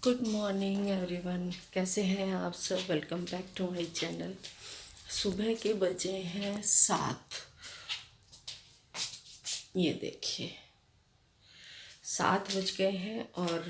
Good morning everyone, कैसे हैं आप सब। Welcome back to my channel. सुबह के बजे हैं 7। ये देखिए 7 बज गए हैं और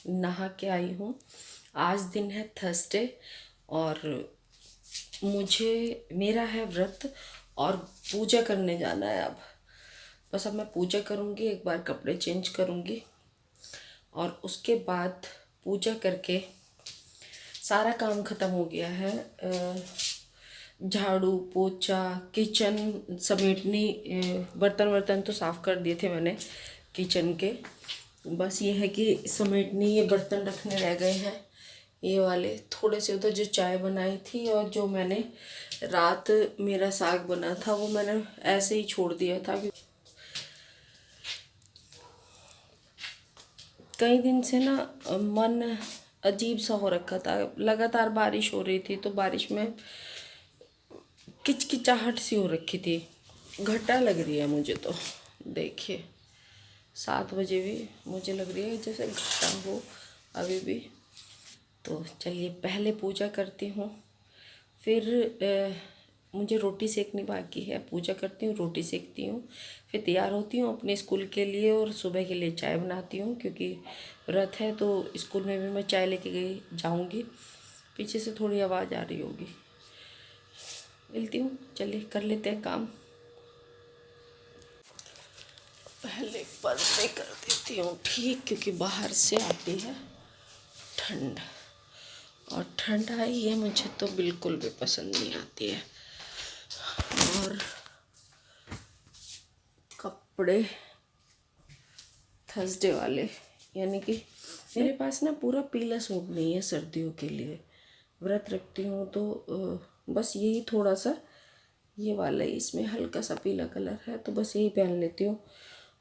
नहा के आई हूँ। आज दिन है थर्सडे और मेरा है व्रत और पूजा करने जाना है। अब मैं पूजा करूँगी, एक बार कपड़े चेंज करूँगी और उसके बाद पूजा करके सारा काम ख़त्म हो गया है। झाड़ू पोछा किचन समेटनी, बर्तन वर्तन तो साफ़ कर दिए थे मैंने किचन के। बस ये है कि समेटनी, ये बर्तन रखने रह गए हैं। ये वाले थोड़े से उधर जो चाय बनाई थी और जो मैंने रात मेरा साग बना था वो मैंने ऐसे ही छोड़ दिया था। कई दिन से ना मन अजीब सा हो रखा था। लगातार बारिश हो रही थी तो बारिश में किचकिचाहट सी हो रखी थी। घटा लग रही है मुझे तो। देखिए 7 बजे भी मुझे लग रही है जैसे घटा हो अभी भी। तो चलिए पहले पूजा करती हूँ, फिर मुझे रोटी सेकनी बाकी है। पूजा करती हूँ, रोटी सेकती हूँ, फिर तैयार होती हूँ अपने स्कूल के लिए और सुबह के लिए चाय बनाती हूँ क्योंकि व्रत है तो स्कूल में भी मैं चाय लेके गई जाऊँगी। पीछे से थोड़ी आवाज़ आ रही होगी, मिलती हूँ। चलिए कर लेते हैं काम। पहले पर्दे कर देती हूँ ठीक, क्योंकि बाहर से आती है ठंड और ठंड आई ये मुझे तो बिल्कुल भी पसंद नहीं आती है। और कपड़े थर्सडे वाले, यानी कि मेरे पास ना पूरा पीला सूट नहीं है सर्दियों के लिए। व्रत रखती हूँ तो बस यही थोड़ा सा ये वाला है, इसमें हल्का सा पीला कलर है तो बस यही पहन लेती हूँ।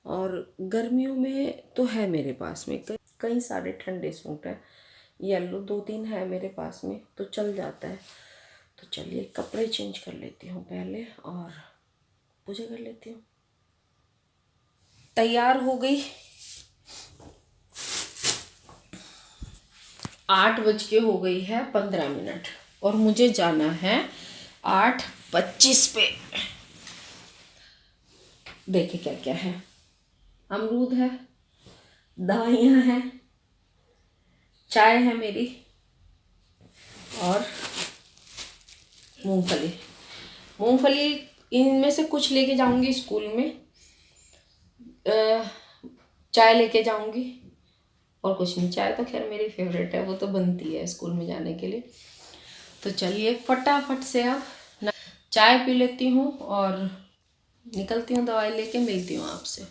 और गर्मियों में तो है मेरे पास में कई सारे ठंडे सूट हैं, येलो 2-3 है मेरे पास में तो चल जाता है। तो चलिए कपड़े चेंज कर लेती हूँ पहले और पूजा कर लेती हूँ। तैयार हो गई। 8 बज के हो गई है 15 मिनट और मुझे जाना है 8:25 पे। देखे क्या क्या है। अमरूद है, दवाइयाँ हैं, चाय है मेरी और मूंगफली। मूंगफली इनमें से कुछ लेके जाऊंगी स्कूल में, चाय लेके जाऊंगी और कुछ नहीं। चाय तो खैर मेरी फेवरेट है, वो तो बनती है स्कूल में जाने के लिए। तो चलिए फटाफट से अब चाय पी लेती हूँ और निकलती हूँ, दवाई लेके मिलती हूँ आपसे।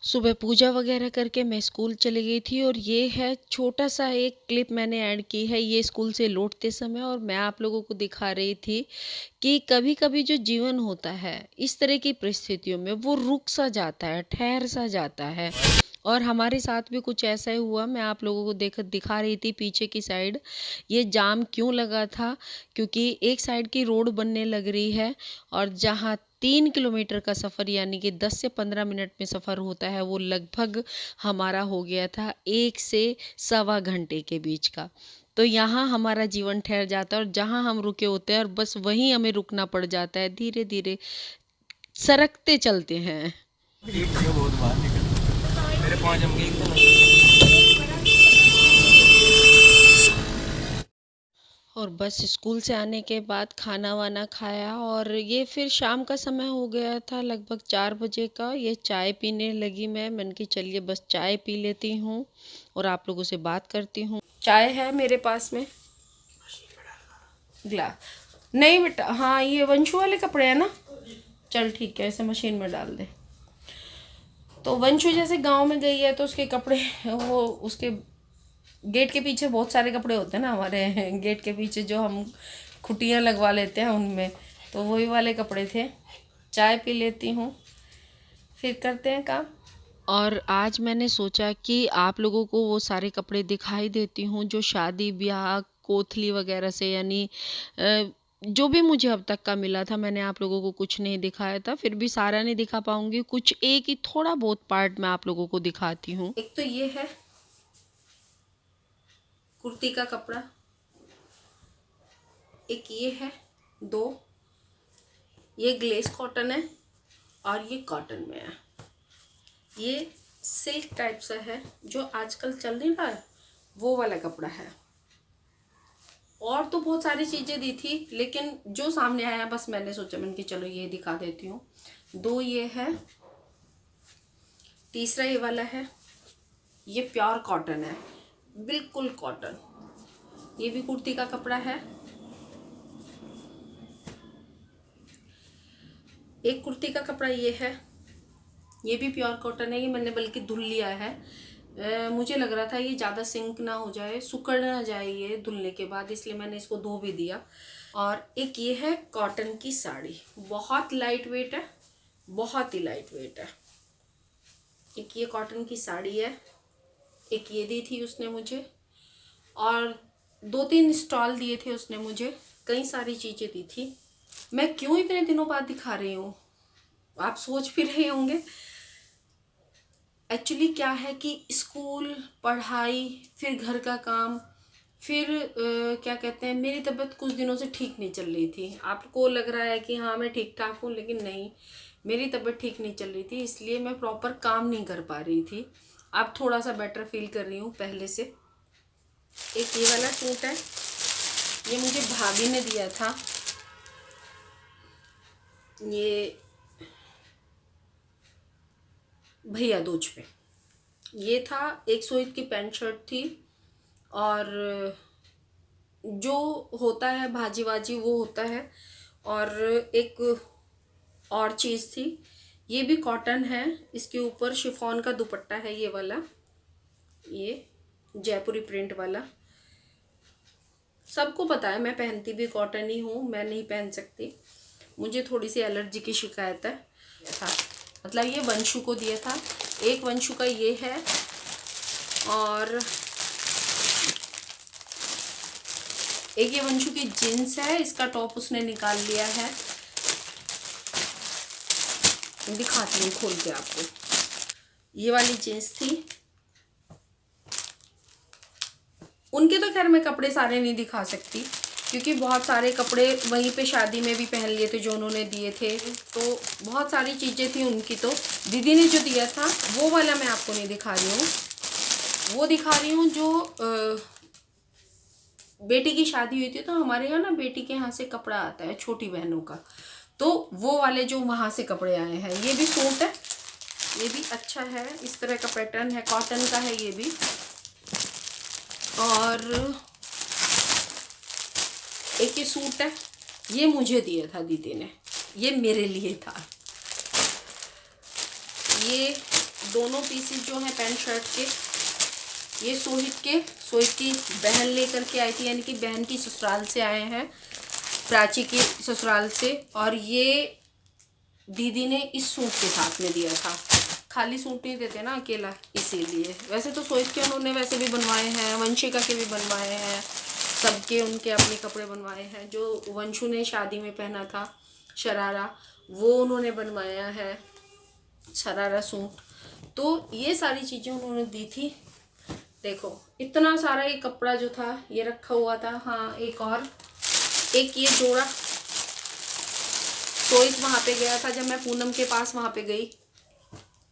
सुबह पूजा वगैरह करके मैं स्कूल चली गई थी और ये है छोटा सा एक क्लिप मैंने ऐड की है ये स्कूल से लौटते समय, और मैं आप लोगों को दिखा रही थी कि कभी कभी जो जीवन होता है इस तरह की परिस्थितियों में वो रुक सा जाता है, ठहर सा जाता है। और हमारे साथ भी कुछ ऐसा ही हुआ। मैं आप लोगों को दिखा रही थी पीछे की साइड ये जाम क्यों लगा था, क्योंकि एक साइड की रोड बनने लग रही है और जहाँ 3 किलोमीटर का सफ़र यानी कि 10 से 15 मिनट में सफ़र होता है वो लगभग हमारा हो गया था 1 से सवा घंटे के बीच का। तो यहाँ हमारा जीवन ठहर जाता है और जहाँ हम रुके होते हैं और बस वहीं हमें रुकना पड़ जाता है। धीरे धीरे सरकते चलते हैं। बहुत बाहर निकल मेरे 5 हम और बस स्कूल से आने के बाद खाना वाना खाया और ये फिर शाम का समय हो गया था लगभग 4 बजे का। ये चाय पीने लगी मैंने कि चलिए बस चाय पी लेती हूँ और आप लोगों से बात करती हूँ। चाय है मेरे पास में ग्लास नहीं बेटा। हाँ ये वंशु वाले कपड़े हैं ना, चल ठीक है, इसे मशीन में डाल दे। तो वंशु जैसे गांव में गई है तो उसके कपड़े, वो उसके गेट के पीछे बहुत सारे कपड़े होते हैं ना हमारे गेट के पीछे जो हम खुटियाँ लगवा लेते हैं उनमें, तो वही वाले कपड़े थे। चाय पी लेती हूँ फिर करते हैं काम। और आज मैंने सोचा कि आप लोगों को वो सारे कपड़े दिखाई देती हूँ जो शादी ब्याह कोथली वगैरह से, यानी जो भी मुझे अब तक का मिला था। मैंने आप लोगों को कुछ नहीं दिखाया था, फिर भी सारा नहीं दिखा पाऊंगी, कुछ एक ही थोड़ा बहुत पार्ट मैं आप लोगों को दिखाती हूँ। एक तो ये है कुर्ती का कपड़ा, एक ये है, 2 ये ग्लेस कॉटन है और ये कॉटन में है। ये सिल्क टाइप सा है जो आजकल चल नहीं रहा है, वो वाला कपड़ा है। और तो बहुत सारी चीज़ें दी थी, लेकिन जो सामने आया बस मैंने सोचा मैंने कि चलो ये दिखा देती हूँ। 2 ये है, तीसरा ये वाला है, ये प्योर कॉटन है, बिल्कुल कॉटन। ये भी कुर्ती का कपड़ा है। एक कुर्ती का कपड़ा ये है, ये भी प्योर कॉटन है। ये मैंने बल्कि धुल लिया है। मुझे लग रहा था ये ज़्यादा सिंक ना हो जाए, सुकड़ ना जाए ये धुलने के बाद, इसलिए मैंने इसको धो भी दिया। और एक ये है कॉटन की साड़ी, बहुत लाइट वेट है, बहुत ही लाइट वेट है। एक ये कॉटन की साड़ी है, एक ये दी थी उसने मुझे, और 2-3 स्टॉल दिए थे उसने मुझे, कई सारी चीज़ें दी थी। मैं क्यों इतने दिनों बाद दिखा रही हूँ, आप सोच भी रहे होंगे। एक्चुअली क्या है कि स्कूल, पढ़ाई, फिर घर का काम, फिर क्या कहते हैं, मेरी तबीयत कुछ दिनों से ठीक नहीं चल रही थी। आपको लग रहा है कि हाँ मैं ठीक ठाक हूँ, लेकिन नहीं, मेरी तबीयत ठीक नहीं चल रही थी, इसलिए मैं प्रॉपर काम नहीं कर पा रही थी। अब थोड़ा सा बेटर फील कर रही हूँ पहले से। एक ये वाला सूट है, ये मुझे भाभी ने दिया था। ये भैया दूज पे ये था। एक सोइट की पैंट शर्ट थी, और जो होता है भाजी वाजी वो होता है, और एक और चीज़ थी, ये भी कॉटन है, इसके ऊपर शिफॉन का दुपट्टा है, ये वाला, ये जयपुरी प्रिंट वाला। सबको पता है मैं पहनती भी कॉटन ही हूँ, मैं नहीं पहन सकती, मुझे थोड़ी सी एलर्जी की शिकायत है। था मतलब ये वंशु को दिया था। एक वंशु का ये है, और एक ये वंशु की जीन्स है, इसका टॉप उसने निकाल लिया है, दिखाती हूँ खोल के आपको। ये वाली जीन्स थी उनके, तो खैर मैं कपड़े सारे नहीं दिखा सकती, क्योंकि बहुत सारे कपड़े वहीं पे शादी में भी पहन लिए थे जो उन्होंने दिए थे, तो बहुत सारी चीज़ें थी उनकी। तो दीदी ने जो दिया था वो वाला मैं आपको नहीं दिखा रही हूँ, वो दिखा रही हूँ जो बेटी की शादी हुई थी, तो हमारे यहाँ ना बेटी के यहाँ से कपड़ा आता है छोटी बहनों का, तो वो वाले जो वहाँ से कपड़े आए हैं। ये भी सूट है, ये भी अच्छा है, इस तरह का पैटर्न है, कॉटन का है ये भी। और एक ये सूट है, ये मुझे दिया था दीदी ने, ये मेरे लिए था। ये दोनों पीसेस जो हैं पैंट शर्ट के, ये सोहित की बहन लेकर के आई थी, यानी कि बहन की ससुराल से आए हैं, प्राची की ससुराल से। और ये दीदी ने इस सूट के साथ में दिया था, खाली सूट नहीं देते ना अकेला, इसीलिए। वैसे तो सोहित के उन्होंने वैसे भी बनवाए हैं, वंशिका के भी बनवाए हैं, सबके उनके अपने कपड़े बनवाए हैं। जो वंशु ने शादी में पहना था शरारा, वो उन्होंने बनवाया है, शरारा सूट। तो ये सारी चीज़ें उन्होंने दी थी। देखो इतना सारा ये कपड़ा जो था ये रखा हुआ था। हाँ एक ये जोड़ा, सोहित वहाँ पे गया था जब मैं पूनम के पास वहाँ पे गई,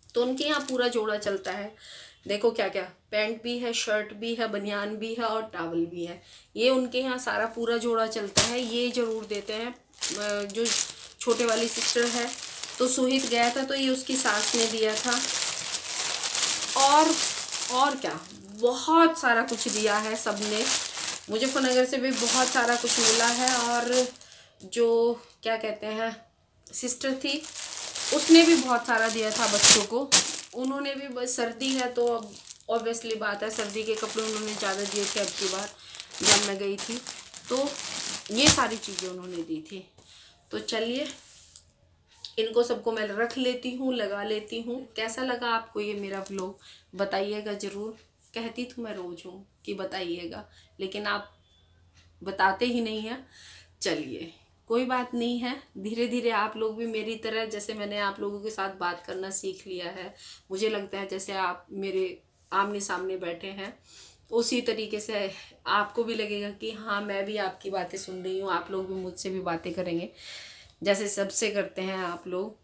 तो उनके यहाँ पूरा जोड़ा चलता है। देखो क्या क्या, पैंट भी है, शर्ट भी है, बनियान भी है और टावल भी है, ये उनके यहाँ सारा पूरा जोड़ा चलता है। ये ज़रूर देते हैं। जो छोटे वाली सिस्टर है, तो सुहित गया था तो ये उसकी सास ने दिया था। और क्या, बहुत सारा कुछ दिया है सबने। मुजफ्फरनगर से भी बहुत सारा कुछ मिला है। और जो क्या कहते हैं सिस्टर थी, उसने भी बहुत सारा दिया था बच्चों को। उन्होंने भी, बस सर्दी है तो अब ऑब्वियसली बात है, सर्दी के कपड़े उन्होंने ज़्यादा दिए थे अब की बार जब मैं गई थी। तो ये सारी चीज़ें उन्होंने दी थी। तो चलिए इनको सबको मैं रख लेती हूँ, लगा लेती हूँ। कैसा लगा आपको ये मेरा व्लॉग, बताइएगा ज़रूर। कहती तो मैं रोज़ हूँ कि बताइएगा, लेकिन आप बताते ही नहीं हैं। चलिए कोई बात नहीं है, धीरे धीरे आप लोग भी मेरी तरह, जैसे मैंने आप लोगों के साथ बात करना सीख लिया है, मुझे लगता है जैसे आप मेरे आमने सामने बैठे हैं, उसी तरीके से आपको भी लगेगा कि हाँ मैं भी आपकी बातें सुन रही हूँ, आप लोग भी मुझसे भी बातें करेंगे जैसे सबसे करते हैं आप लोग।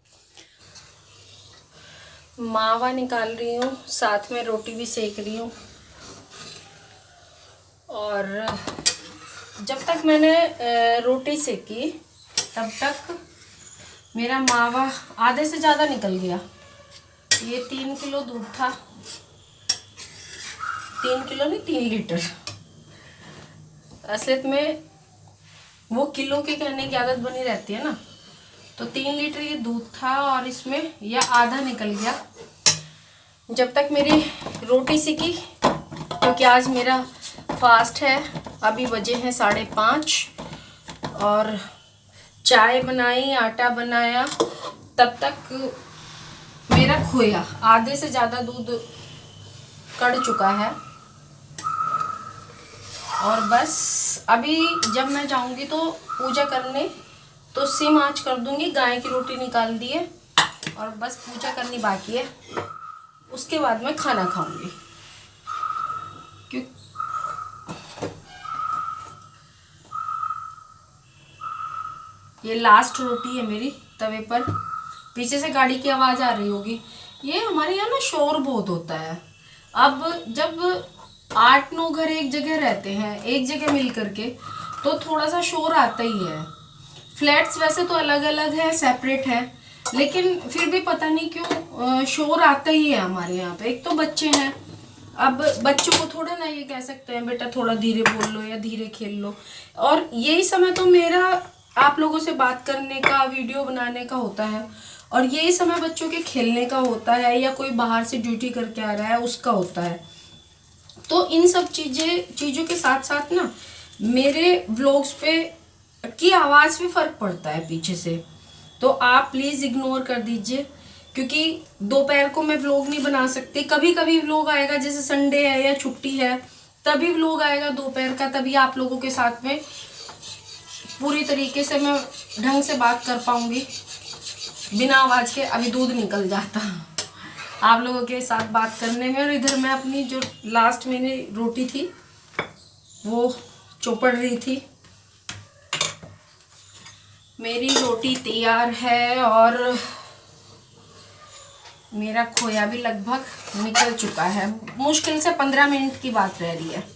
मावा निकाल रही हूँ, साथ में रोटी भी सेक रही हूँ। और जब तक मैंने रोटी सेकी तब तक मेरा मावा आधे से ज़्यादा निकल गया। ये 3 किलो दूध था, 3 किलो नहीं 3 लीटर। असलियत में वो किलो के कहने की आदत बनी रहती है ना, तो 3 लीटर ये दूध था और इसमें यह आधा निकल गया। जब तक मेरी रोटी सीखी, क्योंकि आज मेरा फास्ट है, अभी बजे हैं 5:30 और चाय बनाई, आटा बनाया, तब तक मेरा खोया आधे से ज़्यादा दूध कढ़ चुका है। और बस अभी जब मैं जाऊंगी तो पूजा करने, तो सिम आंच कर दूंगी, गाय की रोटी निकाल दी है और बस पूजा करनी बाकी है। उसके बाद मैं खाना खाऊंगी। क्यों ये लास्ट रोटी है मेरी तवे पर। पीछे से गाड़ी की आवाज़ आ रही होगी। ये हमारे यहाँ ना शोर बहुत होता है। अब जब 8-9 घर एक जगह रहते हैं, एक जगह मिल करके, तो थोड़ा सा शोर आता ही है। फ्लैट्स वैसे तो अलग अलग है, सेपरेट है, लेकिन फिर भी पता नहीं क्यों शोर आता ही है हमारे यहाँ पे। एक तो बच्चे हैं, अब बच्चों को थोड़ा ना ये कह सकते हैं बेटा थोड़ा धीरे बोल लो या धीरे खेल लो। और यही समय तो मेरा आप लोगों से बात करने का, वीडियो बनाने का होता है, और यही समय बच्चों के खेलने का होता है, या कोई बाहर से ड्यूटी करके आ रहा है उसका होता है। तो इन सब चीज़ों के साथ साथ ना मेरे व्लॉग्स पे की आवाज़ में फ़र्क पड़ता है पीछे से, तो आप प्लीज़ इग्नोर कर दीजिए। क्योंकि दोपहर को मैं व्लॉग नहीं बना सकती, कभी कभी व्लॉग आएगा, जैसे संडे है या छुट्टी है तभी व्लॉग आएगा दोपहर का, तभी आप लोगों के साथ में पूरी तरीके से मैं ढंग से बात कर पाऊंगी बिना आवाज़ के। अभी दूध निकल जाता आप लोगों के साथ बात करने में, और इधर मैं अपनी जो लास्ट मेरी रोटी थी वो चौपड़ रही थी। मेरी रोटी तैयार है और मेरा खोया भी लगभग निकल चुका है। मुश्किल से 15 मिनट की बात रह रही है।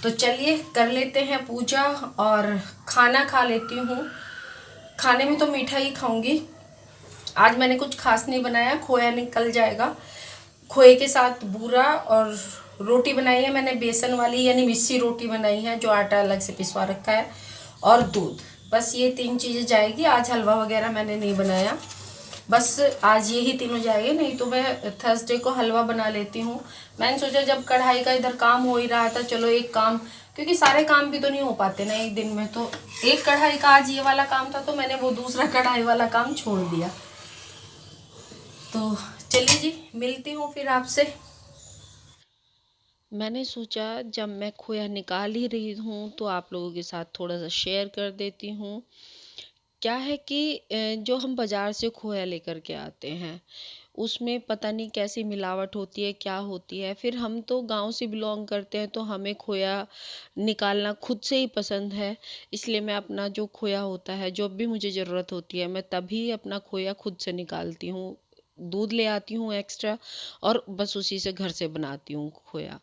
तो चलिए कर लेते हैं पूजा और खाना खा लेती हूँ। खाने में तो मीठा ही खाऊंगी, आज मैंने कुछ खास नहीं बनाया, खोया निकल जाएगा। खोए के साथ बूरा और रोटी बनाई है मैंने, बेसन वाली यानी मिस्सी रोटी बनाई है, जो आटा अलग से पिसवा रखा है, और दूध। बस ये 3 चीज़ें जाएगी। आज हलवा वगैरह मैंने नहीं बनाया, बस आज यही तीनों जाएंगे। नहीं तो मैं थर्सडे को हलवा बना लेती हूँ। मैंने सोचा जब कढ़ाई का इधर काम हो ही रहा था, चलो एक काम, क्योंकि सारे काम भी तो नहीं हो पाते ना एक दिन में, तो एक कढ़ाई का आज ये वाला काम था, तो मैंने वो दूसरा कढ़ाई वाला काम छोड़ दिया। तो चलिए जी, मिलती हूँ फिर आपसे। मैंने सोचा जब मैं खोया निकाल ही रही हूँ तो आप लोगों के साथ थोड़ा सा शेयर कर देती हूँ। क्या है कि जो हम बाज़ार से खोया लेकर के आते हैं उसमें पता नहीं कैसी मिलावट होती है, क्या होती है। फिर हम तो गांव से बिलोंग करते हैं, तो हमें खोया निकालना खुद से ही पसंद है। इसलिए मैं अपना जो खोया होता है, जब भी मुझे ज़रूरत होती है, मैं तभी अपना खोया खुद से निकालती हूँ। दूध ले आती हूँ एक्स्ट्रा और बस उसी से घर से बनाती हूँ खोया।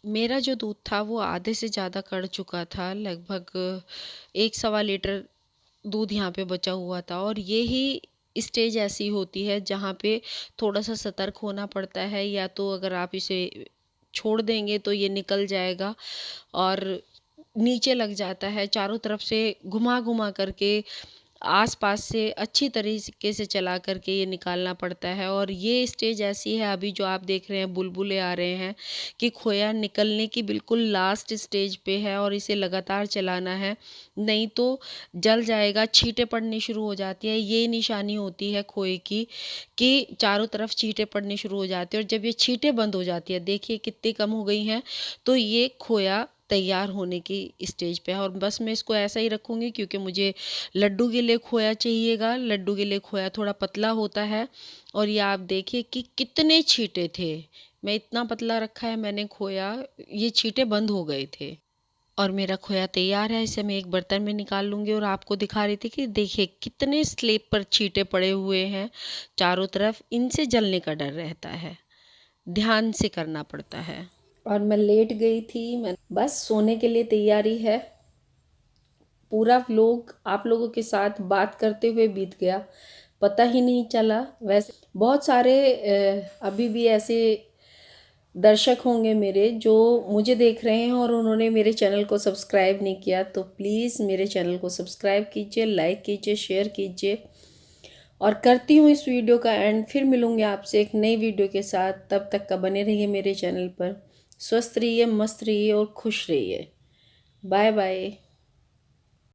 मेरा जो दूध था वो आधे से ज़्यादा कढ़ चुका था, लगभग 1-1.25 लीटर दूध यहाँ पे बचा हुआ था। और ये ही स्टेज ऐसी होती है जहाँ पे थोड़ा सा सतर्क होना पड़ता है, या तो अगर आप इसे छोड़ देंगे तो ये निकल जाएगा और नीचे लग जाता है। चारों तरफ से घुमा घुमा करके आस-पास से अच्छी तरीके से चला करके ये निकालना पड़ता है। और ये स्टेज ऐसी है अभी जो आप देख रहे हैं बुलबुले आ रहे हैं, कि खोया निकलने की बिल्कुल लास्ट स्टेज पे है और इसे लगातार चलाना है, नहीं तो जल जाएगा, छींटे पड़नी शुरू हो जाती है। ये निशानी होती है खोए की कि चारों तरफ छींटे पड़नी शुरू हो जाती है, और जब ये छींटे बंद हो जाती है, देखिए कितनी कम हो गई हैं, तो ये खोया तैयार होने की स्टेज पे है। और बस मैं इसको ऐसा ही रखूँगी, क्योंकि मुझे लड्डू के लिए खोया चाहिएगा। लड्डू के लिए खोया थोड़ा पतला होता है। और ये आप देखिए कि कितने छींटे थे, मैं इतना पतला रखा है मैंने खोया, ये छींटे बंद हो गए थे। और मेरा खोया तैयार है, इसे मैं एक बर्तन में निकाल लूँगी और आपको दिखा रही थी कि देखिए कितने स्लेब पर छींटे पड़े हुए हैं चारों तरफ, इनसे जलने का डर रहता है, ध्यान से करना पड़ता है। और मैं लेट गई थी, मैं बस सोने के लिए तैयारी है। पूरा व्लॉग आप लोगों के साथ बात करते हुए बीत गया, पता ही नहीं चला। वैसे बहुत सारे अभी भी ऐसे दर्शक होंगे मेरे जो मुझे देख रहे हैं और उन्होंने मेरे चैनल को सब्सक्राइब नहीं किया, तो प्लीज़ मेरे चैनल को सब्सक्राइब कीजिए, लाइक कीजिए, शेयर कीजिए। और करती हूँ इस वीडियो का एंड, फिर मिलूँगी आपसे एक नई वीडियो के साथ। तब तक का बने रहिए मेरे चैनल पर। स्वस्थ रहिए, मस्त रहिए और खुश रहिए। Bye bye.